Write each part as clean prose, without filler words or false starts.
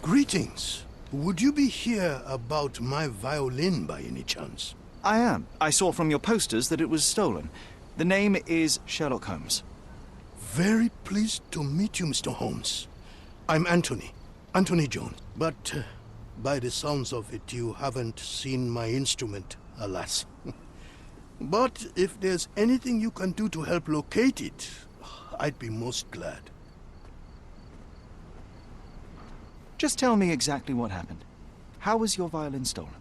Greetings. Would you be here about my violin by any chance? I am. I saw from your posters that it was stolen. The name is Sherlock Holmes. Very pleased to meet you, Mr. Holmes. I'm Anthony Jones. But by the sounds of it, you haven't seen my instrument, alas. But if there's anything you can do to help locate it, I'd be most glad. Just tell me exactly what happened. How was your violin stolen?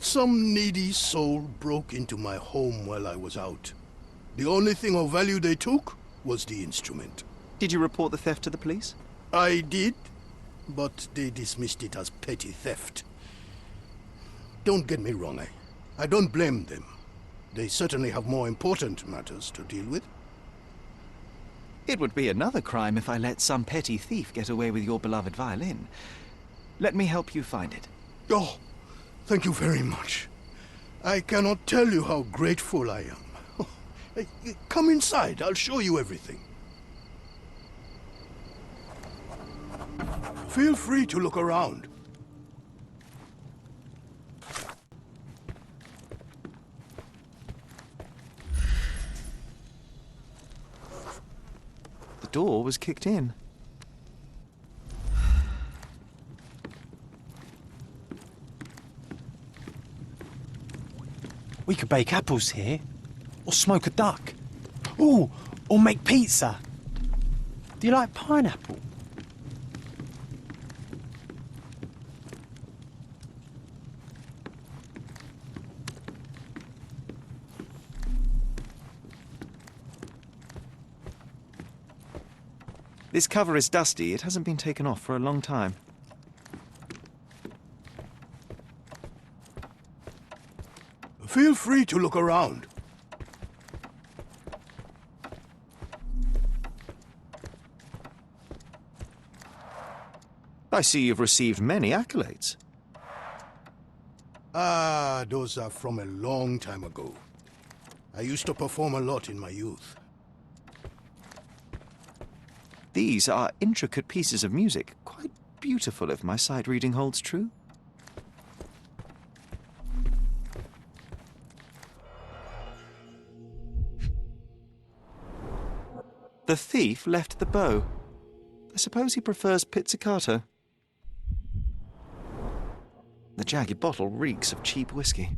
Some needy soul broke into my home while I was out. The only thing of value they took was the instrument. Did you report the theft to the police? I did, but they dismissed it as petty theft. Don't get me wrong, I don't blame them. They certainly have more important matters to deal with. It would be another crime if I let some petty thief get away with your beloved violin. Let me help you find it. Oh, thank you very much. I cannot tell you how grateful I am. Come inside, I'll show you everything. Feel free to look around. The door was kicked in. We could bake apples here, or smoke a duck. Ooh, or make pizza. Do you like pineapple? This cover is dusty. It hasn't been taken off for a long time. Feel free to look around. I see you've received many accolades. Ah, those are from a long time ago. I used to perform a lot in my youth. These are intricate pieces of music, quite beautiful if my sight reading holds true. The thief left the bow. I suppose he prefers pizzicato. The jagged bottle reeks of cheap whiskey.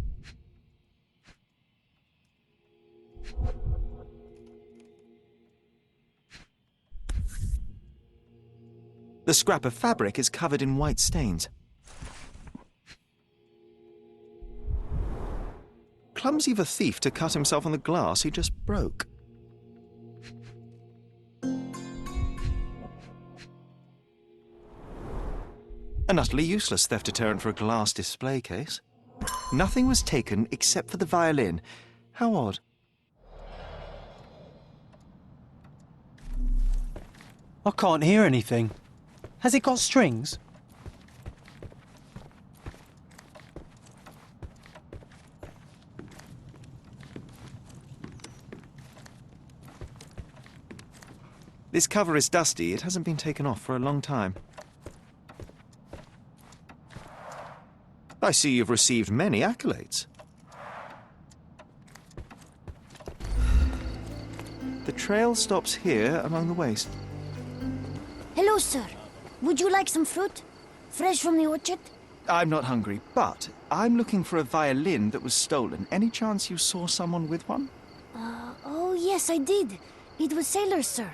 The scrap of fabric is covered in white stains. Clumsy of a thief to cut himself on the glass he just broke. An utterly useless theft deterrent for a glass display case. Nothing was taken except for the violin. How odd. I can't hear anything. Has it got strings? This cover is dusty. It hasn't been taken off for a long time. I see you've received many accolades. The trail stops here among the waste. Hello, sir. Would you like some fruit? Fresh from the orchard? I'm not hungry, but I'm looking for a violin that was stolen. Any chance you saw someone with one? Oh, yes, I did. It was sailors, sir.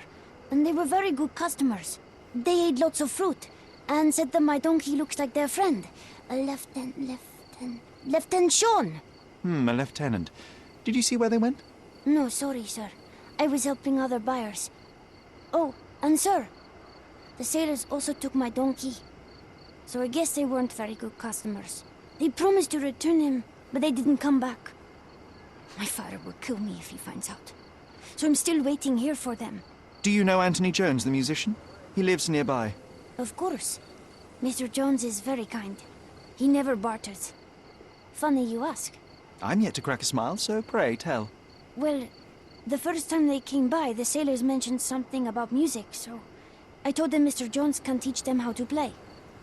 And they were very good customers. They ate lots of fruit and said that my donkey looks like their friend. Lieutenant Sean. A lieutenant. Did you see where they went? No, sorry, sir. I was helping other buyers. Oh, and sir, the sailors also took my donkey. So I guess they weren't very good customers. They promised to return him, but they didn't come back. My father will kill me if he finds out. So I'm still waiting here for them. Do you know Anthony Jones, the musician? He lives nearby. Of course. Mr. Jones is very kind. He never barters. Funny you ask. I'm yet to crack a smile, so pray tell. Well, the first time they came by, the sailors mentioned something about music, so I told them Mr. Jones can teach them how to play.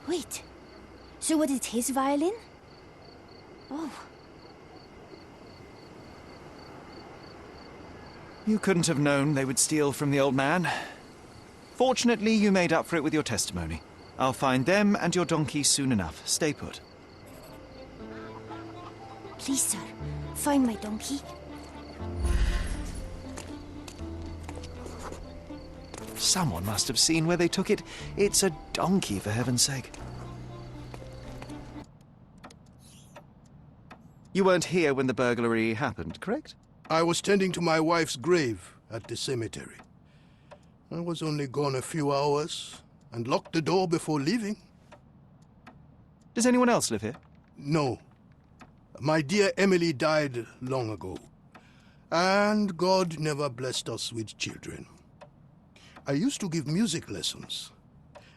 Wait. So what is his violin? Oh. You couldn't have known they would steal from the old man. Fortunately, you made up for it with your testimony. I'll find them and your donkey soon enough. Stay put. Please, sir, find my donkey. Someone must have seen where they took it. It's a donkey, for heaven's sake. You weren't here when the burglary happened, correct? I was tending to my wife's grave at the cemetery. I was only gone a few hours and locked the door before leaving. Does anyone else live here? No. My dear Emily died long ago. And God never blessed us with children. I used to give music lessons,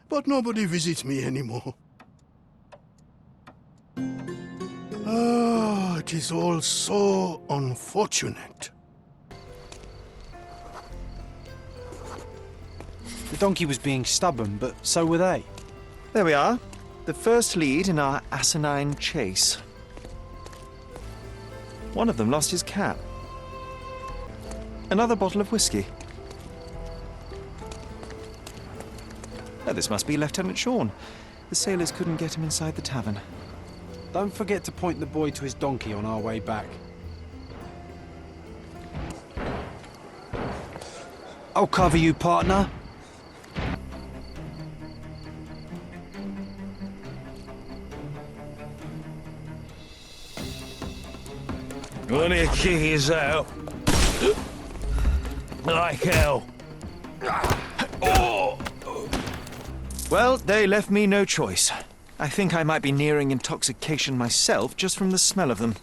but nobody visits me anymore. Ah, it is all so unfortunate. The donkey was being stubborn, but so were they. There we are. The first lead in our asinine chase. One of them lost his cap. Another bottle of whiskey. Oh, this must be Lieutenant Sean. The sailors couldn't get him inside the tavern. Don't forget to point the boy to his donkey on our way back. I'll cover you, partner. One of your keys out. Like hell. Well, they left me no choice. I think I might be nearing intoxication myself just from the smell of them.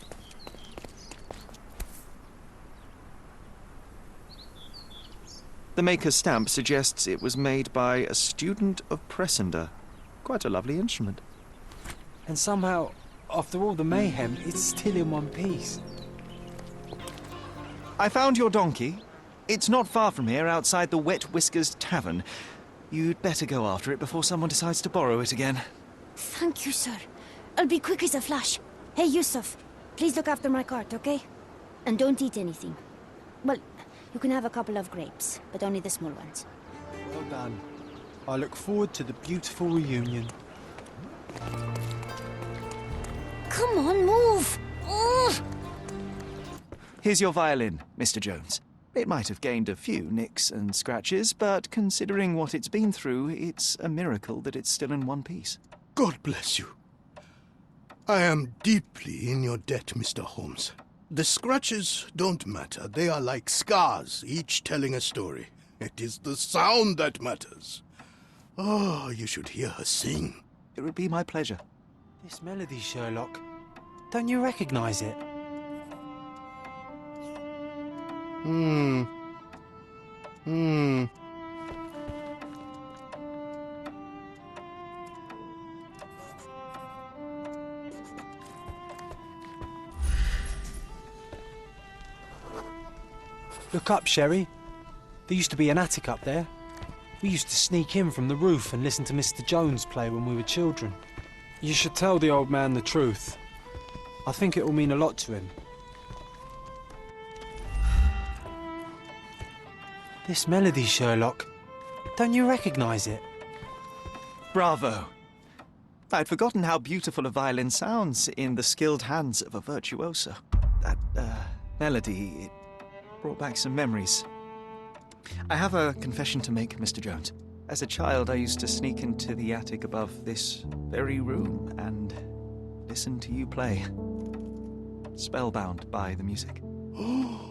The maker's stamp suggests it was made by a student of Pressender. Quite a lovely instrument. And somehow, after all the mayhem, it's still in one piece. I found your donkey. It's not far from here, outside the Wet Whiskers Tavern. You'd better go after it before someone decides to borrow it again. Thank you, sir. I'll be quick as a flash. Hey, Yusuf, please look after my cart, okay? And don't eat anything. Well, you can have a couple of grapes, but only the small ones. Well done. I look forward to the beautiful reunion. Come on, move! Ugh. Here's your violin, Mr. Jones. It might have gained a few nicks and scratches, but considering what it's been through, it's a miracle that it's still in one piece. God bless you. I am deeply in your debt, Mr. Holmes. The scratches don't matter. They are like scars, each telling a story. It is the sound that matters. Oh, you should hear her sing. It would be my pleasure. This melody, Sherlock. Don't you recognize it? Look up, Sherry. There used to be an attic up there. We used to sneak in from the roof and listen to Mr. Jones play when we were children. You should tell the old man the truth. I think it will mean a lot to him. This melody, Sherlock. Don't you recognize it? Bravo. I'd forgotten how beautiful a violin sounds in the skilled hands of a virtuoso. That, melody, it brought back some memories. I have a confession to make, Mr. Jones. As a child, I used to sneak into the attic above this very room and listen to you play. Spellbound by the music. Oh,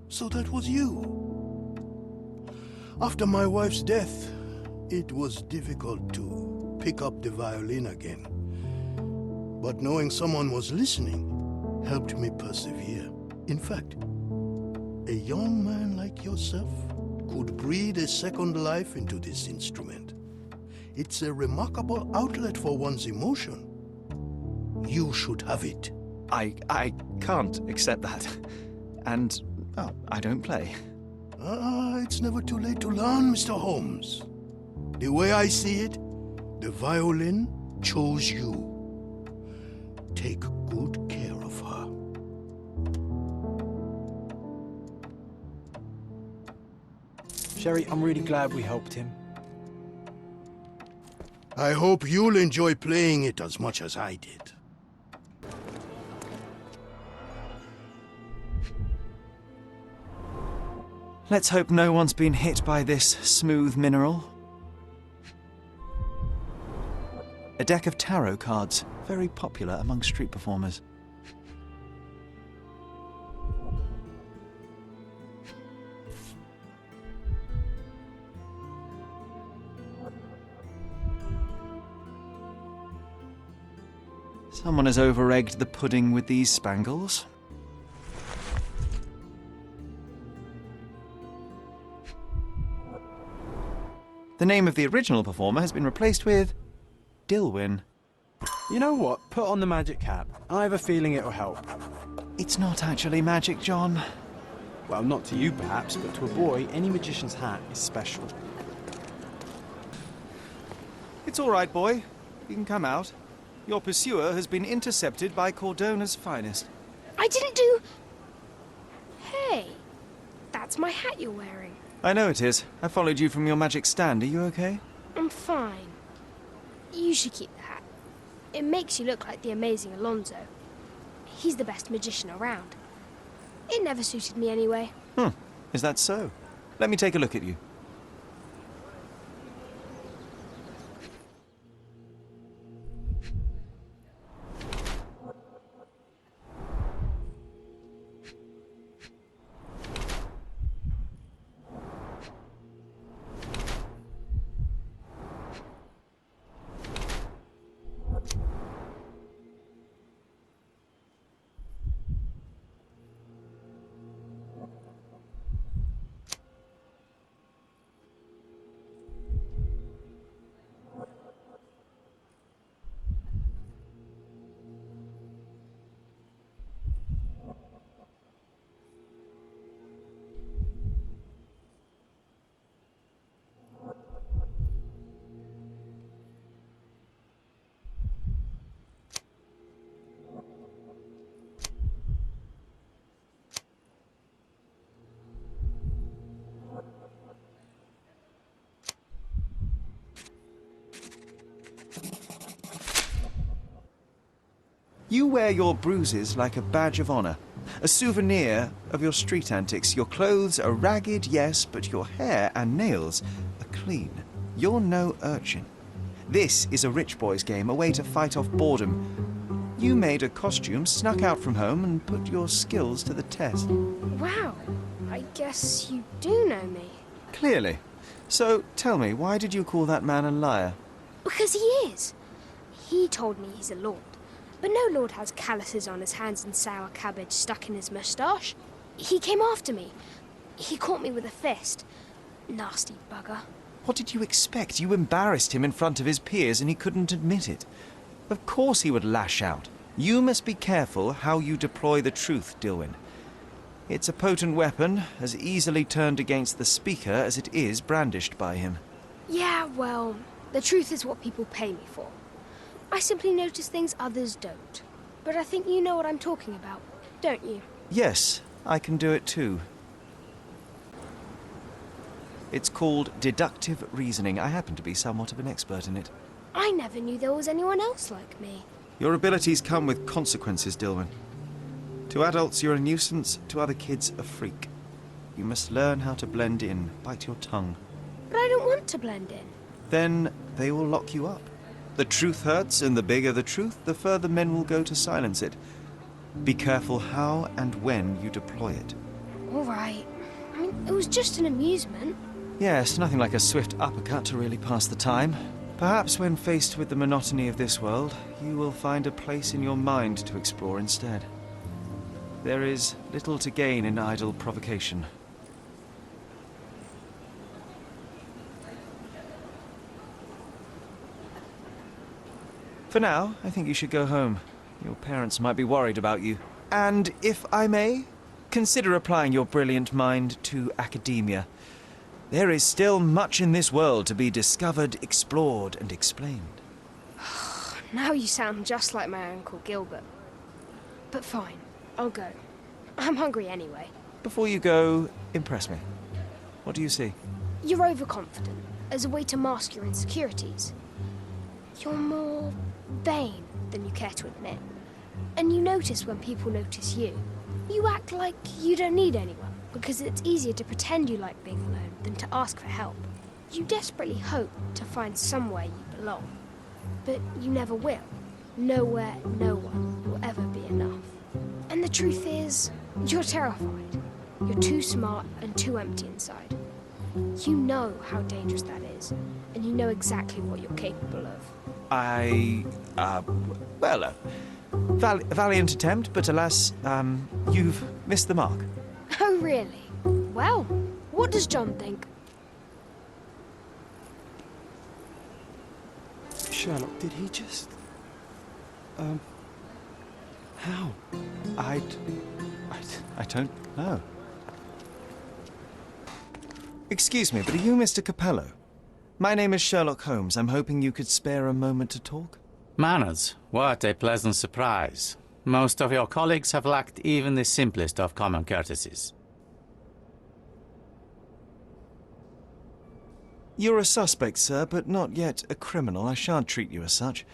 so that was you. After my wife's death, it was difficult to pick up the violin again. But knowing someone was listening helped me persevere. In fact, a young man like yourself could breathe a second life into this instrument. It's a remarkable outlet for one's emotion. You should have it. I can't accept that. And, oh, I don't play. It's never too late to learn, Mr. Holmes. The way I see it, The violin chose you. Take good care of her. Sherry, I'm really glad we helped him. I hope you'll enjoy playing it as much as I did. Let's hope no one's been hit by this smooth mineral. A deck of tarot cards, very popular among street performers. Someone has over-egged the pudding with these spangles. The name of the original performer has been replaced with Dilwyn. You know what? Put on the magic hat. I have a feeling it'll help. It's not actually magic, John. Well, not to you perhaps, but to a boy, any magician's hat is special. It's all right, boy. You can come out. Your pursuer has been intercepted by Cordona's finest. I didn't do... Hey, that's my hat you're wearing. I know it is. I followed you from your magic stand. Are you okay? I'm fine. You should keep the hat. It makes you look like the amazing Alonzo. He's the best magician around. It never suited me anyway. Is that so? Let me take a look at you. You wear your bruises like a badge of honor, a souvenir of your street antics. Your clothes are ragged, yes, but your hair and nails are clean. You're no urchin. This is a rich boy's game, a way to fight off boredom. You made a costume, snuck out from home, and put your skills to the test. Wow, I guess you do know me. Clearly. So, tell me, why did you call that man a liar? Because he is. He told me he's a lord. But no lord has calluses on his hands and sour cabbage stuck in his moustache. He came after me. He caught me with a fist. Nasty bugger. What did you expect? You embarrassed him in front of his peers and he couldn't admit it. Of course he would lash out. You must be careful how you deploy the truth, Dilwyn. It's a potent weapon, as easily turned against the speaker as it is brandished by him. Yeah, well, the truth is what people pay me for. I simply notice things others don't. But I think you know what I'm talking about, don't you? Yes, I can do it too. It's called deductive reasoning. I happen to be somewhat of an expert in it. I never knew there was anyone else like me. Your abilities come with consequences, Dilwyn. To adults, you're a nuisance. To other kids, a freak. You must learn how to blend in. Bite your tongue. But I don't want to blend in. Then they will lock you up. The truth hurts, and the bigger the truth, the further men will go to silence it. Be careful how and when you deploy it. All right. I mean, it was just an amusement. Yes, nothing like a swift uppercut to really pass the time. Perhaps when faced with the monotony of this world, you will find a place in your mind to explore instead. There is little to gain in idle provocation. For now, I think you should go home. Your parents might be worried about you. And, if I may, consider applying your brilliant mind to academia. There is still much in this world to be discovered, explored, and explained. Now you sound just like my Uncle Gilbert. But fine, I'll go. I'm hungry anyway. Before you go, impress me. What do you see? You're overconfident, as a way to mask your insecurities. You're more vain than you care to admit. And you notice when people notice you. You act like you don't need anyone, because it's easier to pretend you like being alone than to ask for help. You desperately hope to find somewhere you belong. But you never will. Nowhere, no one will ever be enough. And the truth is, you're terrified. You're too smart and too empty inside. You know how dangerous that is, and you know exactly what you're capable of. Valiant attempt, but alas, you've missed the mark. Oh, really? Well, what does John think? Sherlock, did he just... How? I don't know. Excuse me, but are you Mr. Capello? My name is Sherlock Holmes. I'm hoping you could spare a moment to talk. Manners, what a pleasant surprise. Most of your colleagues have lacked even the simplest of common courtesies. You're a suspect, sir, but not yet a criminal. I shan't treat you as such.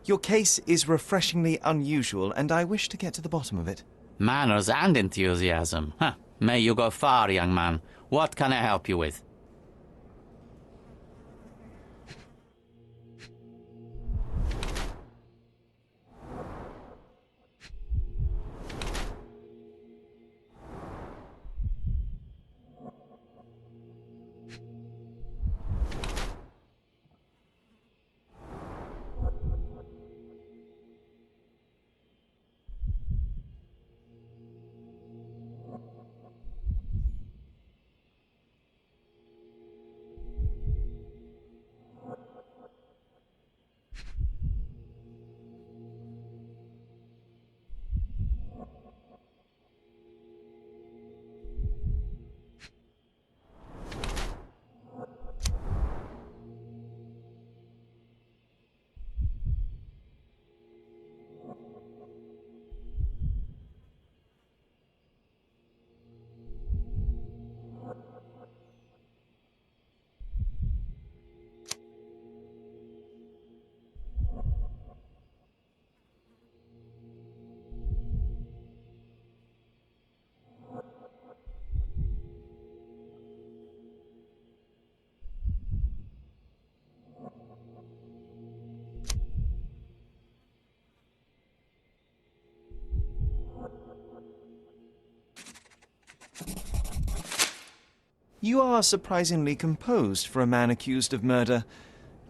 Your case is refreshingly unusual, and I wish to get to the bottom of it. Manners and enthusiasm. Huh. May you go far, young man. What can I help you with? You are surprisingly composed for a man accused of murder.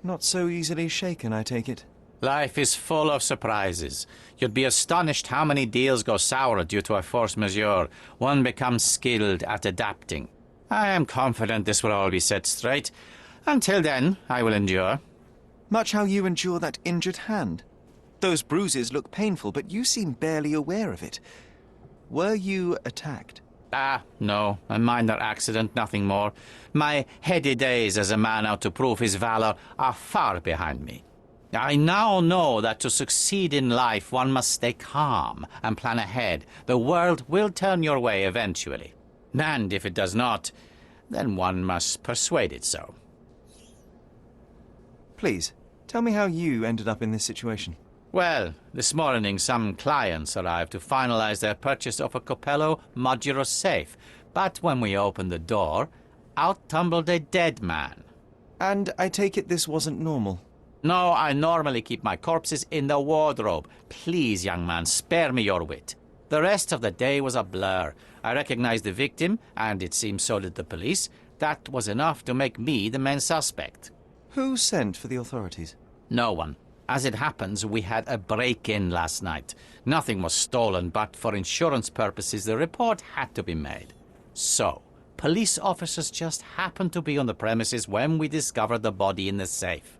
Not so easily shaken, I take it. Life is full of surprises. You'd be astonished how many deals go sour due to a force majeure. One becomes skilled at adapting. I am confident this will all be set straight. Until then, I will endure. Much how you endure that injured hand. Those bruises look painful, but you seem barely aware of it. Were you attacked? No. A minor accident, nothing more. My heady days as a man out to prove his valor are far behind me. I now know that to succeed in life, one must stay calm and plan ahead. The world will turn your way eventually. And if it does not, then one must persuade it so. Please, tell me how you ended up in this situation. Well, this morning some clients arrived to finalize their purchase of a Capello modular safe. But when we opened the door, out tumbled a dead man. And I take it this wasn't normal? No, I normally keep my corpses in the wardrobe. Please, young man, spare me your wit. The rest of the day was a blur. I recognized the victim, and it seems so did the police. That was enough to make me the main suspect. Who sent for the authorities? No one. As it happens, we had a break-in last night. Nothing was stolen, but for insurance purposes, the report had to be made. So, police officers just happened to be on the premises when we discovered the body in the safe.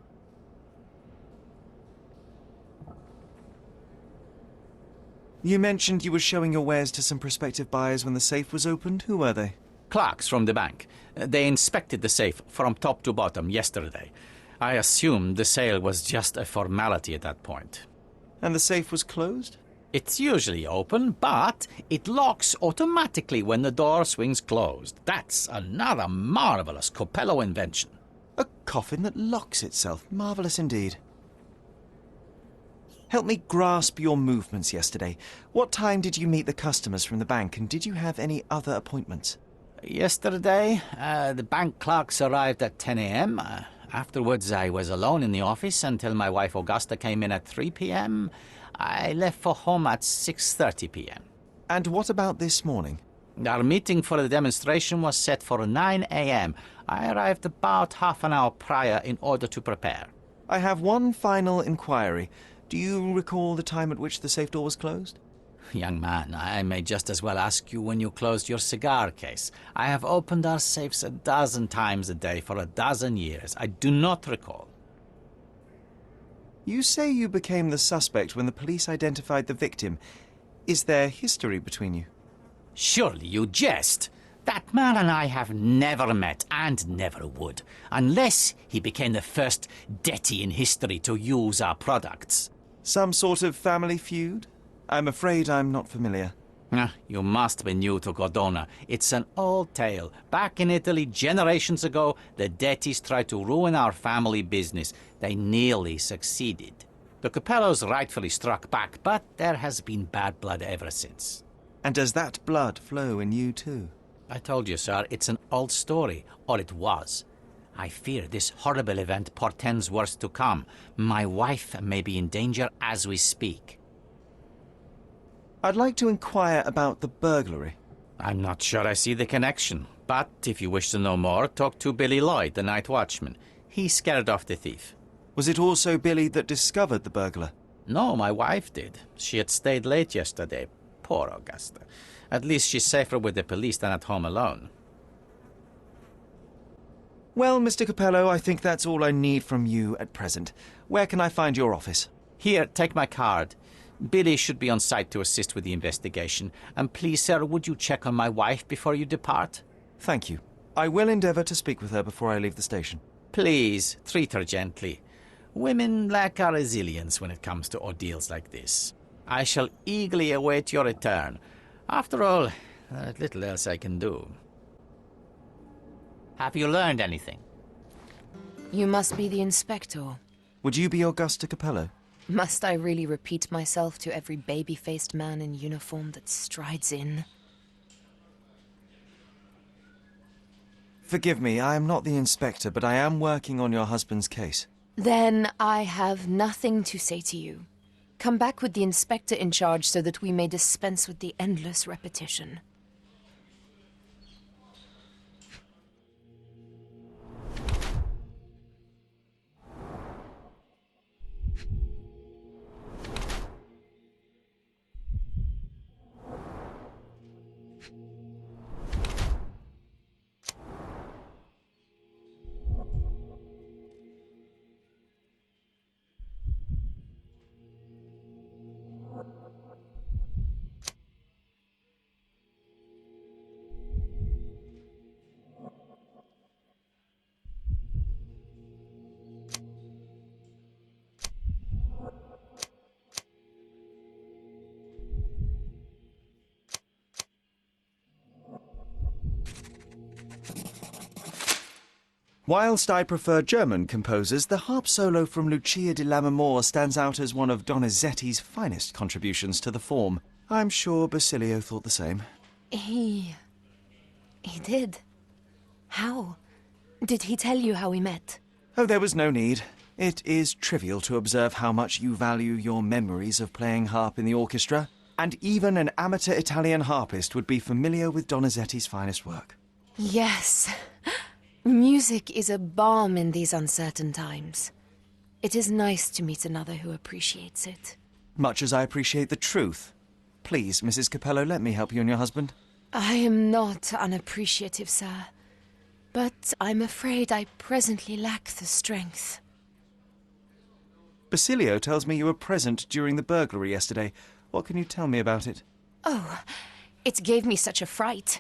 You mentioned you were showing your wares to some prospective buyers when the safe was opened. Who were they? clerks from the bank. They inspected the safe from top to bottom yesterday. I assumed the sale was just a formality at that point. And the safe was closed? It's usually open, but it locks automatically when the door swings closed. That's another marvelous Coppello invention. A coffin that locks itself. Marvellous indeed. Help me grasp your movements yesterday. What time did you meet the customers from the bank, and did you have any other appointments? Yesterday, the bank clerks arrived at 10 a.m. Afterwards, I was alone in the office until my wife Augusta came in at 3 p.m. I left for home at 6:30 p.m. And what about this morning? Our meeting for the demonstration was set for 9 a.m. I arrived about half an hour prior in order to prepare. I have one final inquiry. Do you recall the time at which the safe door was closed? Young man, I may just as well ask you when you closed your cigar case. I have opened our safes a dozen times a day for a dozen years. I do not recall. You say you became the suspect when the police identified the victim. Is there history between you? Surely you jest. That man and I have never met, and never would, unless he became the first deity in history to use our products. Some sort of family feud? I'm afraid I'm not familiar. You must be new to Cordona. It's an old tale. Back in Italy, generations ago, the deities tried to ruin our family business. They nearly succeeded. The Capellos rightfully struck back, but there has been bad blood ever since. And does that blood flow in you too? I told you, sir, it's an old story, or it was. I fear this horrible event portends worse to come. My wife may be in danger as we speak. I'd like to inquire about the burglary. I'm not sure I see the connection, but if you wish to know more, talk to Billy Lloyd, the night watchman. He scared off the thief. Was it also Billy that discovered the burglar? No, my wife did. She had stayed late yesterday. Poor Augusta. At least she's safer with the police than at home alone. Well, Mr. Capello, I think that's all I need from you at present. Where can I find your office? Here, take my card. Billy should be on site to assist with the investigation. And please, sir, would you check on my wife before you depart? Thank you. I will endeavour to speak with her before I leave the station. Please, treat her gently. Women lack our resilience when it comes to ordeals like this. I shall eagerly await your return. After all, there's little else I can do. Have you learned anything? You must be the inspector. Would you be Augusta Capello? Must I really repeat myself to every baby-faced man in uniform that strides in? Forgive me, I am not the inspector, but I am working on your husband's case. Then I have nothing to say to you. Come back with the inspector in charge so that we may dispense with the endless repetition. Whilst I prefer German composers, the harp solo from Lucia di Lammermoor stands out as one of Donizetti's finest contributions to the form. I'm sure Basilio thought the same. He did. How? Did he tell you how we met? Oh, there was no need. It is trivial to observe how much you value your memories of playing harp in the orchestra, and even an amateur Italian harpist would be familiar with Donizetti's finest work. Yes. Music is a balm in these uncertain times. It is nice to meet another who appreciates it. Much as I appreciate the truth. Please, Mrs. Capello, let me help you and your husband. I am not unappreciative, sir. But I'm afraid I presently lack the strength. Basilio tells me you were present during the burglary yesterday. What can you tell me about it? Oh, it gave me such a fright.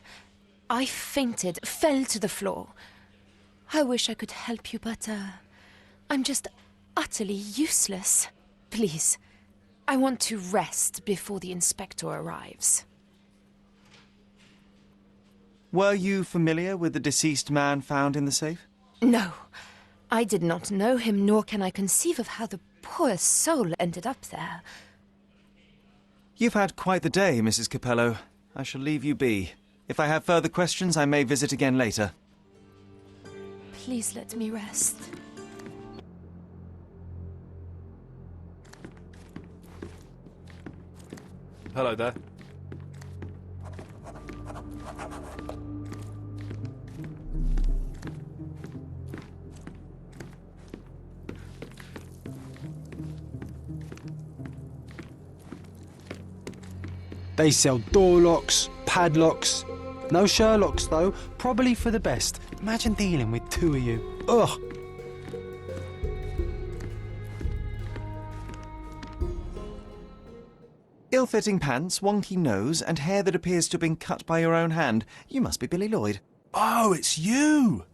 I fainted, fell to the floor. I wish I could help you, but, I'm just utterly useless. Please, I want to rest before the inspector arrives. Were you familiar with the deceased man found in the safe? No, I did not know him, nor can I conceive of how the poor soul ended up there. You've had quite the day, Mrs. Capello. I shall leave you be. If I have further questions, I may visit again later. Please let me rest. Hello there. They sell door locks, padlocks. No Sherlocks, though. Probably for the best. Imagine dealing with two of you. Ugh. Ill-fitting pants, wonky nose, and hair that appears to have been cut by your own hand. You must be Billy Lloyd. Oh, it's you!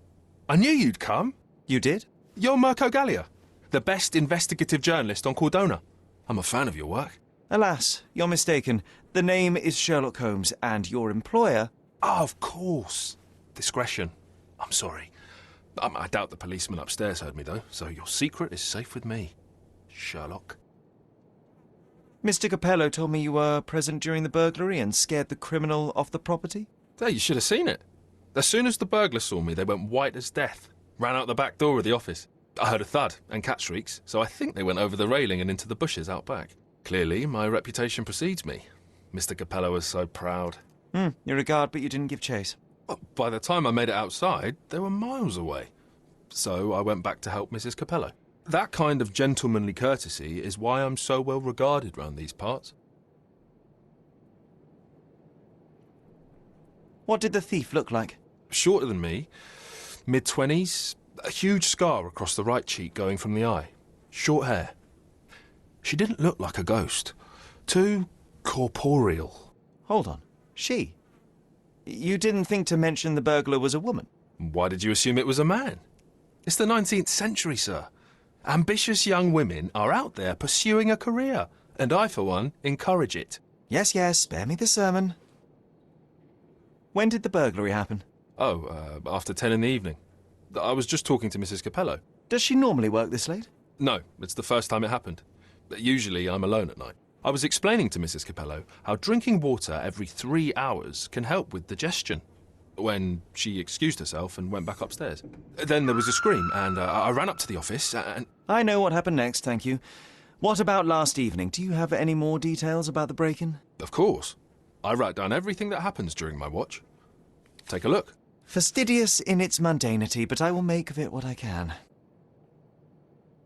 I knew you'd come. You did? You're Mirko Gallia, the best investigative journalist on Cordona. I'm a fan of your work. Alas, you're mistaken. The name is Sherlock Holmes, and your employer... Oh, of course. Discretion. I'm sorry. I doubt the policeman upstairs heard me, though, so your secret is safe with me, Sherlock. Mr. Capello told me you were present during the burglary and scared the criminal off the property? Hey, you should have seen it. As soon as the burglars saw me, they went white as death. Ran out the back door of the office. I heard a thud and cat shrieks, so I think they went over the railing and into the bushes out back. Clearly, my reputation precedes me. Mr. Capello was so proud. You're a guard, but you didn't give chase. Well, by the time I made it outside, they were miles away. So I went back to help Mrs. Capello. That kind of gentlemanly courtesy is why I'm so well regarded round these parts. What did the thief look like? Shorter than me, mid-20s, a huge scar across the right cheek going from the eye. Short hair. She didn't look like a ghost. Too corporeal. Hold on. She? You didn't think to mention the burglar was a woman? Why did you assume it was a man? It's the 19th century, sir. Ambitious young women are out there pursuing a career, and I, for one, encourage it. Yes, yes, spare me the sermon. When did the burglary happen? After 10 in the evening. I was just talking to Mrs. Capello. Does she normally work this late? No, it's the first time it happened. Usually I'm alone at night. I was explaining to Mrs. Capello how drinking water every 3 hours can help with digestion, when she excused herself and went back upstairs. Then there was a scream, and I ran up to the office, and... I know what happened next, thank you. What about last evening? Do you have any more details about the break-in? Of course. I write down everything that happens during my watch. Take a look. Fastidious in its mundanity, but I will make of it what I can.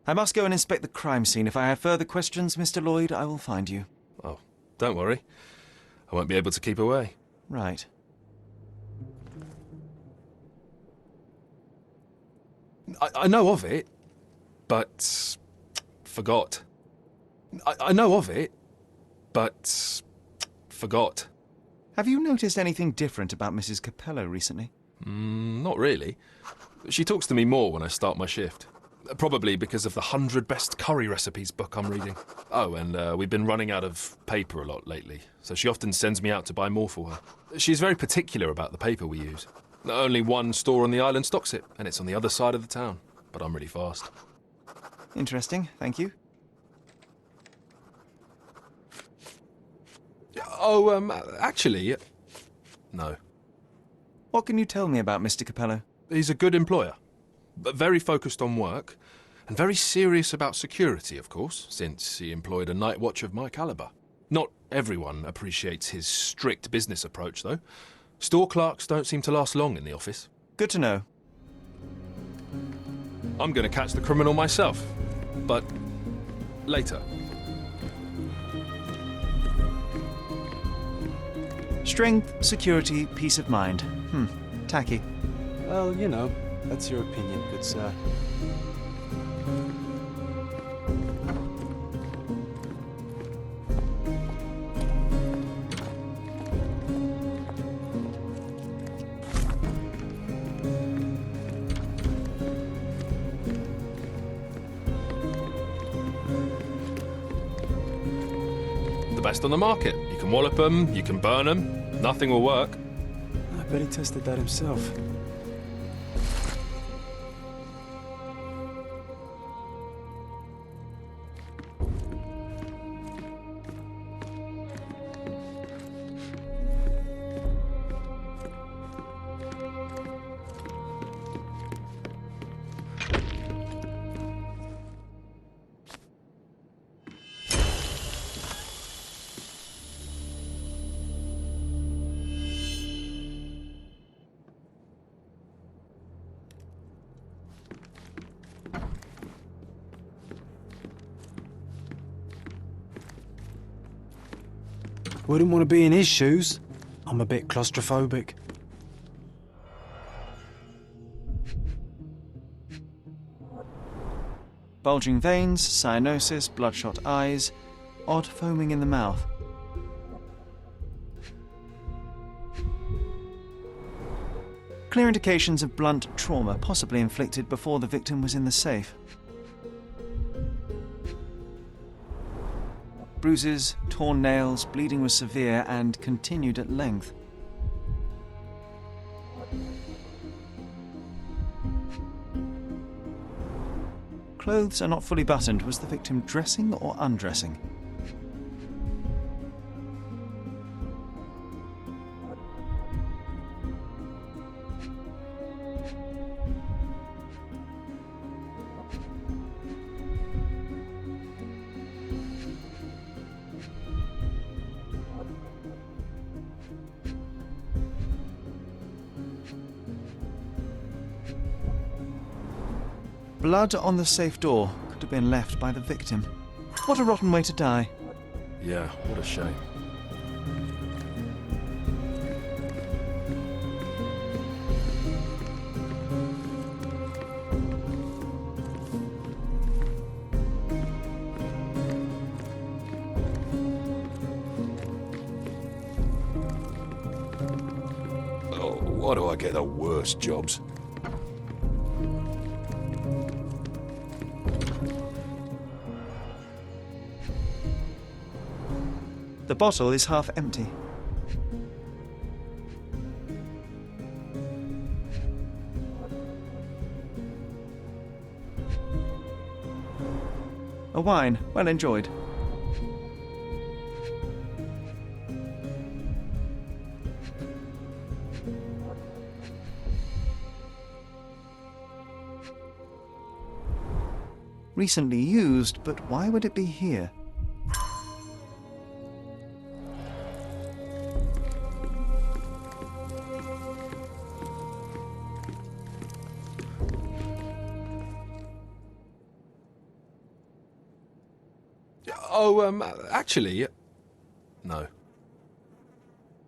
I must go and inspect the crime scene. If I have further questions, Mr. Lloyd, I will find you. Oh, don't worry. I won't be able to keep away. Right. I know of it, but forgot. I know of it, but forgot. Have you noticed anything different about Mrs. Capello recently? Not really. She talks to me more when I start my shift. Probably because of the 100 Best Curry Recipes book I'm reading. Oh, and we've been running out of paper a lot lately, so she often sends me out to buy more for her. She's very particular about the paper we use. Only one store on the island stocks it, and it's on the other side of the town. But I'm really fast. Interesting, thank you. Actually, no. What can you tell me about Mr. Capello? He's a good employer, but very focused on work, and very serious about security, of course, since he employed a night watch of my caliber. Not everyone appreciates his strict business approach, though. Store clerks don't seem to last long in the office. Good to know. I'm going to catch the criminal myself, but later. Strength, security, peace of mind. Tacky. Well, you know, that's your opinion, good sir. best on the market. You can wallop them, you can burn them, nothing will work. I bet he tested that himself. Wouldn't want to be in his shoes. I'm a bit claustrophobic. Bulging veins, cyanosis, bloodshot eyes, odd foaming in the mouth. Clear indications of blunt trauma, possibly inflicted before the victim was in the safe. Bruises, torn nails, bleeding was severe and continued at length. Clothes are not fully buttoned. Was the victim dressing or undressing? Blood on the safe door could have been left by the victim. What a rotten way to die. Yeah, what a shame. Oh, why do I get the worst jobs? The bottle is half empty. A wine, well enjoyed. Recently used, but why would it be here? Oh, actually, no.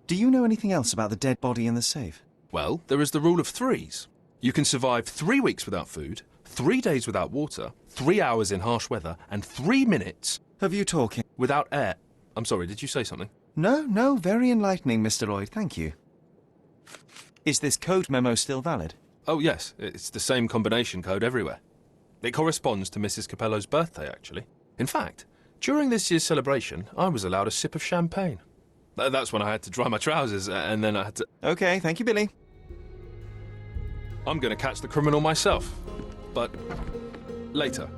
Do you know anything else about the dead body in the safe? Well, there is the rule of threes. You can survive 3 weeks without food, 3 days without water, 3 hours in harsh weather, and 3 minutes Of you talking? without air. I'm sorry, did you say something? No, very enlightening, Mr. Lloyd, thank you. Is this code memo still valid? Oh, yes, it's the same combination code everywhere. It corresponds to Mrs. Capello's birthday, actually. In fact, during this year's celebration, I was allowed a sip of champagne. That's when I had to dry my trousers, and then I had to... Okay, thank you, Billy. I'm going to catch the criminal myself. But later.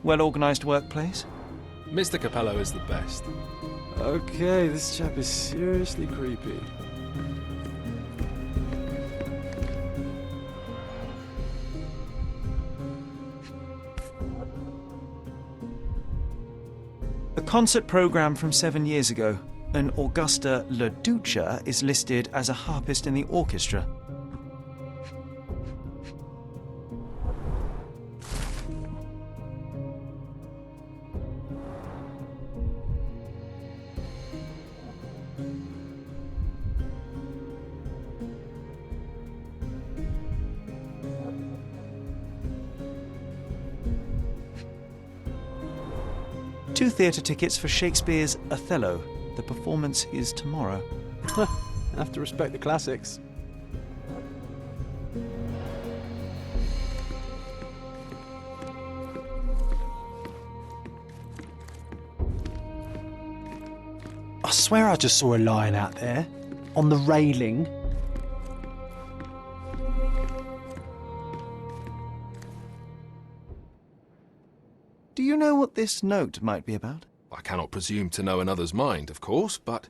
Well-organised workplace? Mr. Capello is the best. Okay, this chap is seriously creepy. A concert programme from 7 years ago. An Augusta La Duca is listed as a harpist in the orchestra. Two theatre tickets for Shakespeare's Othello. The performance is tomorrow. Have to respect the classics. I swear I just saw a lion out there, on the railing. Do you know what this note might be about? I cannot presume to know another's mind, of course, but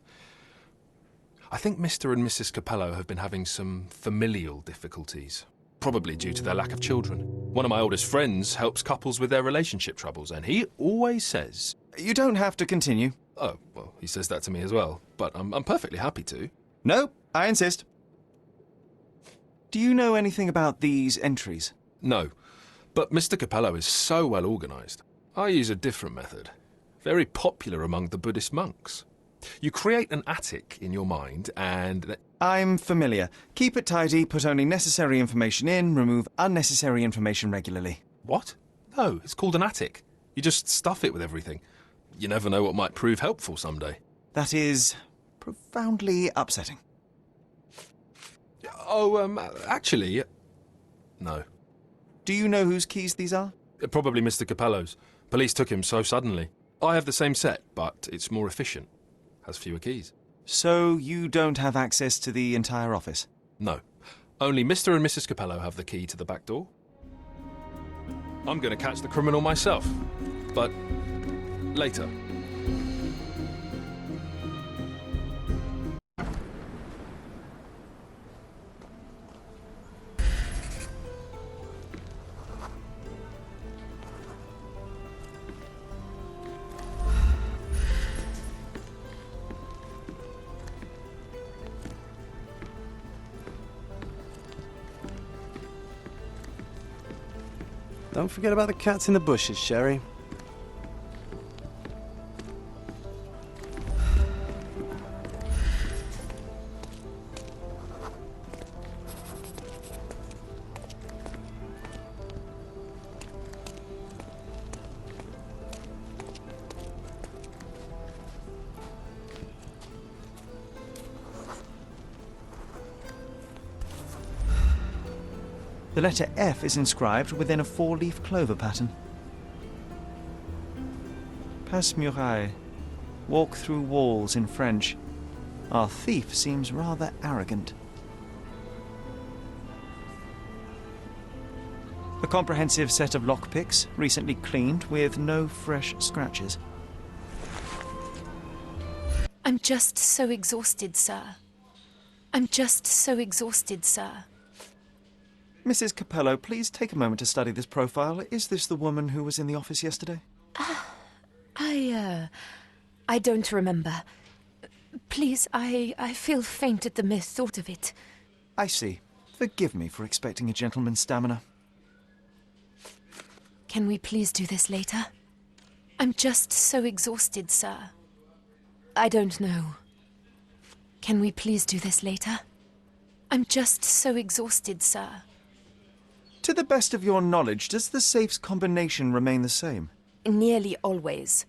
I think Mr. and Mrs. Capello have been having some familial difficulties, probably due to their lack of children. One of my oldest friends helps couples with their relationship troubles, and he always says... You don't have to continue. Oh, well, he says that to me as well, but I'm perfectly happy to. No, I insist. Do you know anything about these entries? No, but Mr. Capello is so well organised. I use a different method. Very popular among the Buddhist monks. You create an attic in your mind and... I'm familiar. Keep it tidy, put only necessary information in, remove unnecessary information regularly. What? No, it's called an attic. You just stuff it with everything. You never know what might prove helpful someday. That is profoundly upsetting. Oh, actually... No. Do you know whose keys these are? Probably Mr. Capello's. Police took him so suddenly. I have the same set, but it's more efficient. Has fewer keys. So you don't have access to the entire office? No. Only Mr. and Mrs. Capello have the key to the back door. I'm going to catch the criminal myself. But later. Don't forget about the cats in the bushes, Sherry. The letter F is inscribed within a four-leaf clover pattern. Passe muraille. Walk through walls in French. Our thief seems rather arrogant. A comprehensive set of lockpicks, recently cleaned with no fresh scratches. I'm just so exhausted, sir. I'm just so exhausted, sir. Mrs. Capello, please take a moment to study this profile. Is this the woman who was in the office yesterday? I don't remember. Please, I feel faint at the mere thought of it. I see. Forgive me for expecting a gentleman's stamina. Can we please do this later? I'm just so exhausted, sir. I don't know. Can we please do this later? I'm just so exhausted, sir. To the best of your knowledge, does the safe's combination remain the same? Nearly always.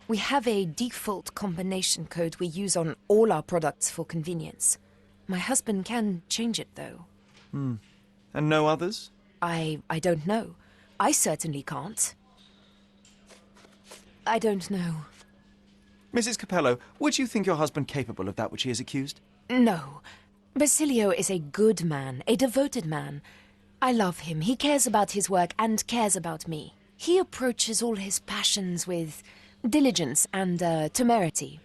We have a default combination code we use on all our products for convenience. My husband can change it, though. And no others? I don't know. I certainly can't. I don't know. Mrs. Capello, would you think your husband capable of that which he is accused? No. Basilio is a good man, a devoted man. I love him. He cares about his work and cares about me. He approaches all his passions with diligence and temerity.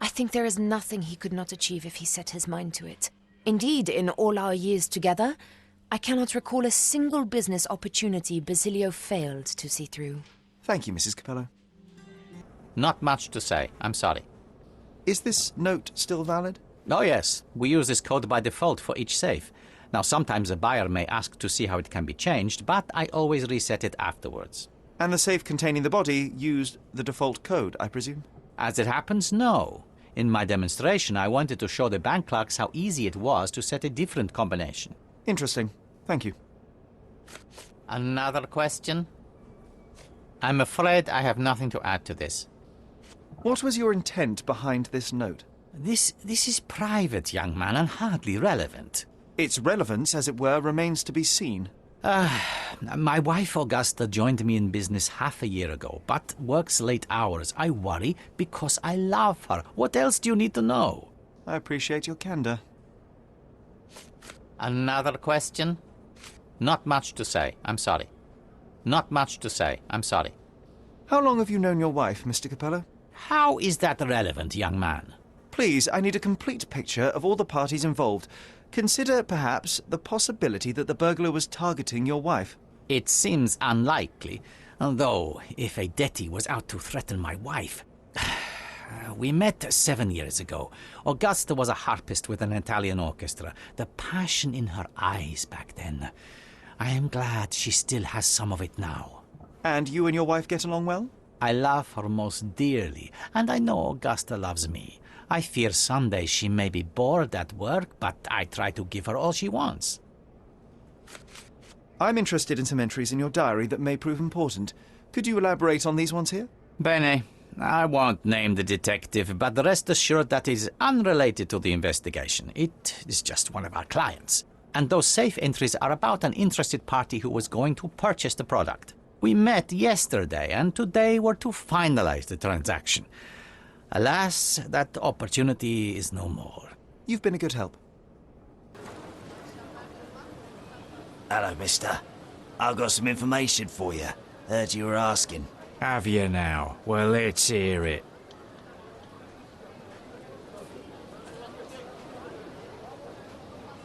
I think there is nothing he could not achieve if he set his mind to it. Indeed, in all our years together, I cannot recall a single business opportunity Basilio failed to see through. Thank you, Mrs. Capello. Not much to say. I'm sorry. Is this note still valid? Oh, yes. We use this code by default for each safe. Now, sometimes a buyer may ask to see how it can be changed, but I always reset it afterwards. And the safe containing the body used the default code, I presume? As it happens, no. In my demonstration, I wanted to show the bank clerks how easy it was to set a different combination. Interesting. Thank you. Another question? I'm afraid I have nothing to add to this. What was your intent behind this note? This is private, young man, and hardly relevant. Its relevance, as it were, remains to be seen. My wife Augusta joined me in business half a year ago, but works late hours. I worry because I love her. What else do you need to know? I appreciate your candor. Another question? Not much to say, I'm sorry. Not much to say, I'm sorry. How long have you known your wife, Mr. Capello? How is that relevant, young man? Please, I need a complete picture of all the parties involved. Consider, perhaps, the possibility that the burglar was targeting your wife. It seems unlikely, though if a Detti was out to threaten my wife... We met 7 years ago. Augusta was a harpist with an Italian orchestra. The passion in her eyes back then. I am glad she still has some of it now. And you and your wife get along well? I love her most dearly, and I know Augusta loves me. I fear someday she may be bored at work, but I try to give her all she wants. I'm interested in some entries in your diary that may prove important. Could you elaborate on these ones here? Bene. I won't name the detective, but rest assured that is unrelated to the investigation. It is just one of our clients. And those safe entries are about an interested party who was going to purchase the product. We met yesterday, and today we're to finalize the transaction. Alas, that opportunity is no more. You've been a good help. Hello, mister. I've got some information for you. Heard you were asking. Have you now? Well, let's hear it.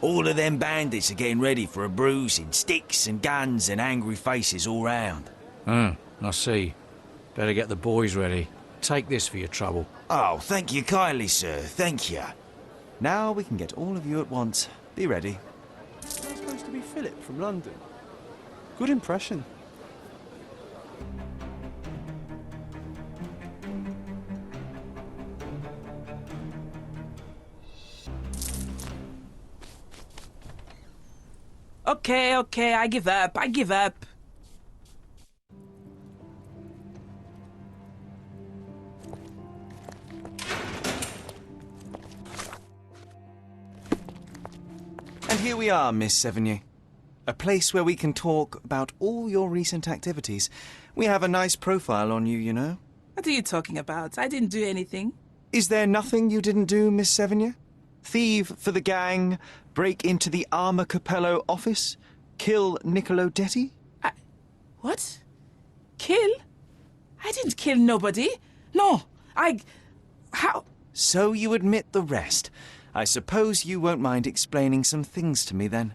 All of them bandits are getting ready for a bruising. Sticks and guns and angry faces all round. I see. Better get the boys ready. Take this for your trouble. Oh, thank you kindly, sir. Thank you. Now we can get all of you at once. Be ready. You're supposed to be Philip from London. Good impression. Okay, I give up. And here we are, Miss Sevigny. A place where we can talk about all your recent activities. We have a nice profile on you, you know. What are you talking about? I didn't do anything. Is there nothing you didn't do, Miss Sevigny? Thieve for the gang, break into the Armor Capello office, kill Niccolo Detti? What? Kill? I didn't kill nobody. No, How? So you admit the rest. I suppose you won't mind explaining some things to me then.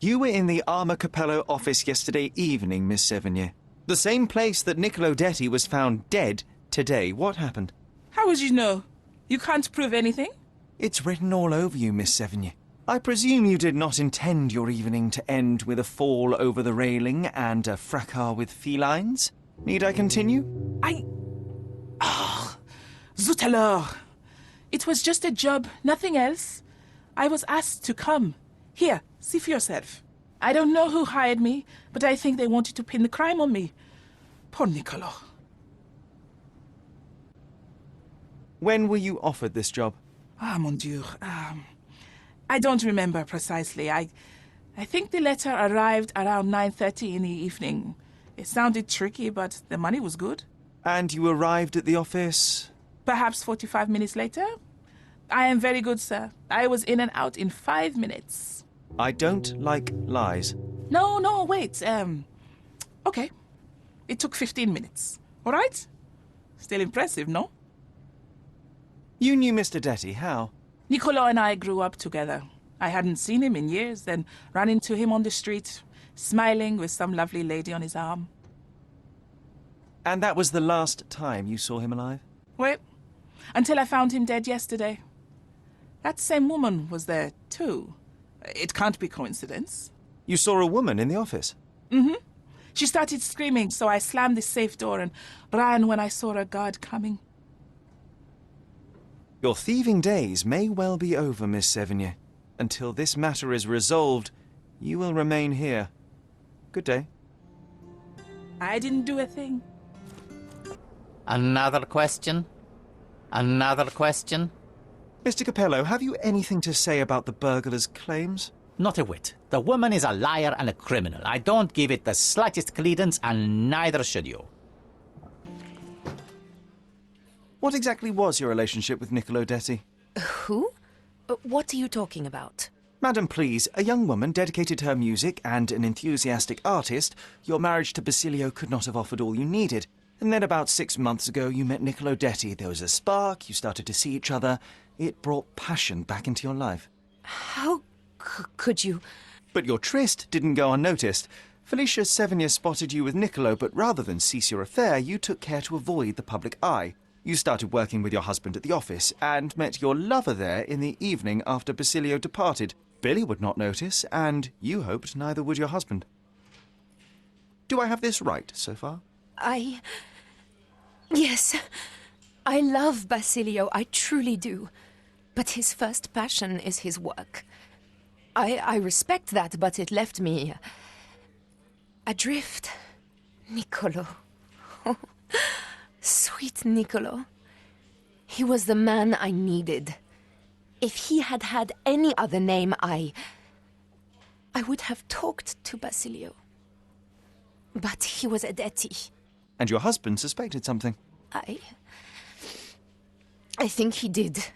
You were in the Armor Capello office yesterday evening, Miss Sevigny. The same place that Niccolo Detti was found dead today. What happened? How would you know? You can't prove anything? It's written all over you, Miss Sevigny. I presume you did not intend your evening to end with a fall over the railing and a fracas with felines? Need I continue? Zut alors! It was just a job, nothing else. I was asked to come. Here, see for yourself. I don't know who hired me, but I think they wanted to pin the crime on me. Poor Niccolo. When were you offered this job? Ah, mon Dieu. I don't remember precisely. I I think the letter arrived around 9:30 in the evening. It sounded tricky, but the money was good. And you arrived at the office? Perhaps 45 minutes later? I am very good, sir. I was in and out in 5 minutes. I don't like lies. No, wait. Okay. It took 15 minutes. All right? Still impressive, no? You knew Mr. Detty, how? Niccolo and I grew up together. I hadn't seen him in years, then ran into him on the street, smiling with some lovely lady on his arm. And that was the last time you saw him alive? Well, until I found him dead yesterday. That same woman was there, too. It can't be coincidence. You saw a woman in the office? Mm-hmm. She started screaming, so I slammed the safe door and ran when I saw a guard coming. Your thieving days may well be over, Miss Sevigny. Until this matter is resolved, you will remain here. Good day. I didn't do a thing. Another question? Another question? Mr. Capello, have you anything to say about the burglar's claims? Not a whit. The woman is a liar and a criminal. I don't give it the slightest credence, and neither should you. What exactly was your relationship with Niccolo Detty? Who? What are you talking about? Madam, please, a young woman dedicated to her music and an enthusiastic artist. Your marriage to Basilio could not have offered all you needed. And then about 6 months ago, you met Niccolo Detty. There was a spark, you started to see each other. It brought passion back into your life. How could you... But your tryst didn't go unnoticed. Felicia Sevigny spotted you with Niccolo, but rather than cease your affair, you took care to avoid the public eye. You started working with your husband at the office and met your lover there in the evening after Basilio departed. Billy would not notice, and you hoped neither would your husband. Do I have this right so far? Yes. I love Basilio, I truly do. But his first passion is his work. I respect that, but it left me adrift. Niccolo. Oh, sweet Niccolo. He was the man I needed. If he had had any other name, I would have talked to Basilio. But he was a Detty. And your husband suspected something? I think he did.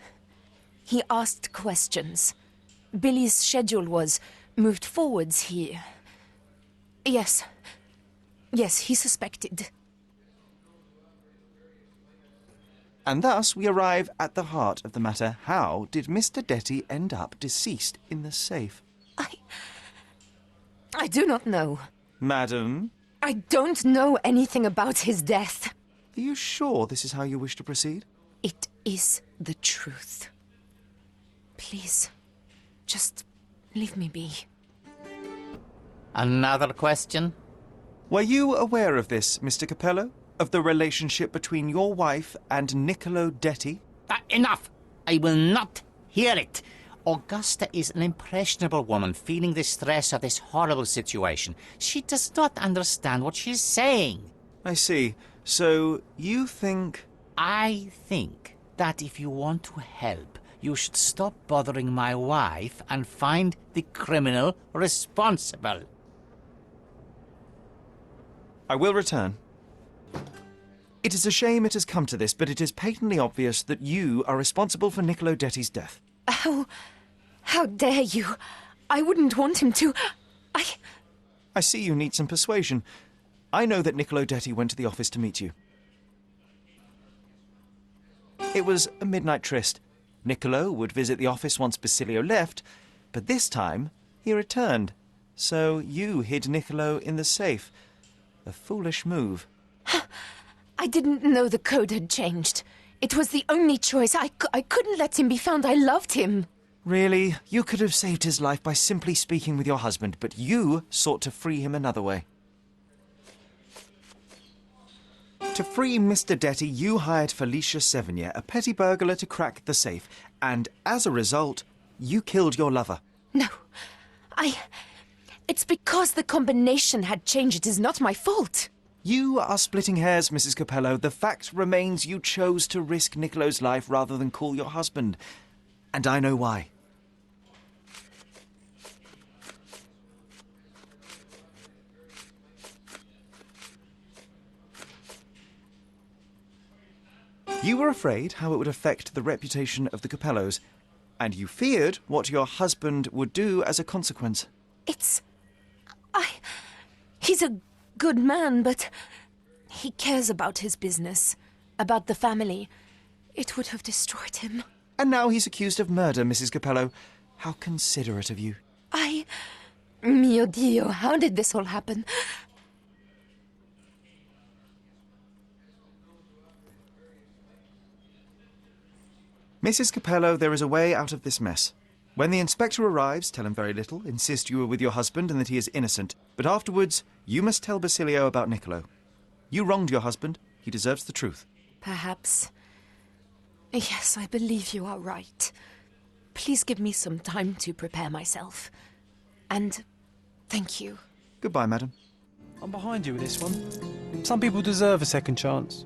He asked questions. Billy's schedule was moved forwards here. Yes, he suspected. And thus we arrive at the heart of the matter. How did Mr. Detty end up deceased in the safe? I do not know. Madam? I don't know anything about his death. Are you sure this is how you wish to proceed? It is the truth. Please, just leave me be. Another question? Were you aware of this, Mr. Capello? Of the relationship between your wife and Niccolo Detty? Enough! I will not hear it. Augusta is an impressionable woman feeling the stress of this horrible situation. She does not understand what she's saying. I see. So, you think... I think that if you want to help, you should stop bothering my wife and find the criminal responsible. I will return. It is a shame it has come to this, but it is patently obvious that you are responsible for Niccolo Detty's death. How dare you? I wouldn't want him to... I see you need some persuasion. I know that Niccolo Detty went to the office to meet you. It was a midnight tryst. Niccolo would visit the office once Basilio left, but this time he returned. So you hid Niccolo in the safe. A foolish move. I didn't know the code had changed. It was the only choice. I couldn't let him be found. I loved him. Really? You could have saved his life by simply speaking with your husband, but you sought to free him another way. To free Mr. Detty, you hired Felicia Sevigny, a petty burglar, to crack the safe, and as a result, you killed your lover. No, It's because the combination had changed. It is not my fault. You are splitting hairs, Mrs. Capello. The fact remains you chose to risk Niccolo's life rather than call your husband. And I know why. You were afraid how it would affect the reputation of the Capellos, and you feared what your husband would do as a consequence. He's a good man, but he cares about his business, about the family. It would have destroyed him. And now he's accused of murder, Mrs. Capello. How considerate of you. Mio Dio, how did this all happen? Mrs. Capello, there is a way out of this mess. When the inspector arrives, tell him very little, insist you were with your husband and that he is innocent. But afterwards, you must tell Basilio about Niccolo. You wronged your husband. He deserves the truth. Perhaps. Yes, I believe you are right. Please give me some time to prepare myself. And thank you. Goodbye, madam. I'm behind you with this one. Some people deserve a second chance.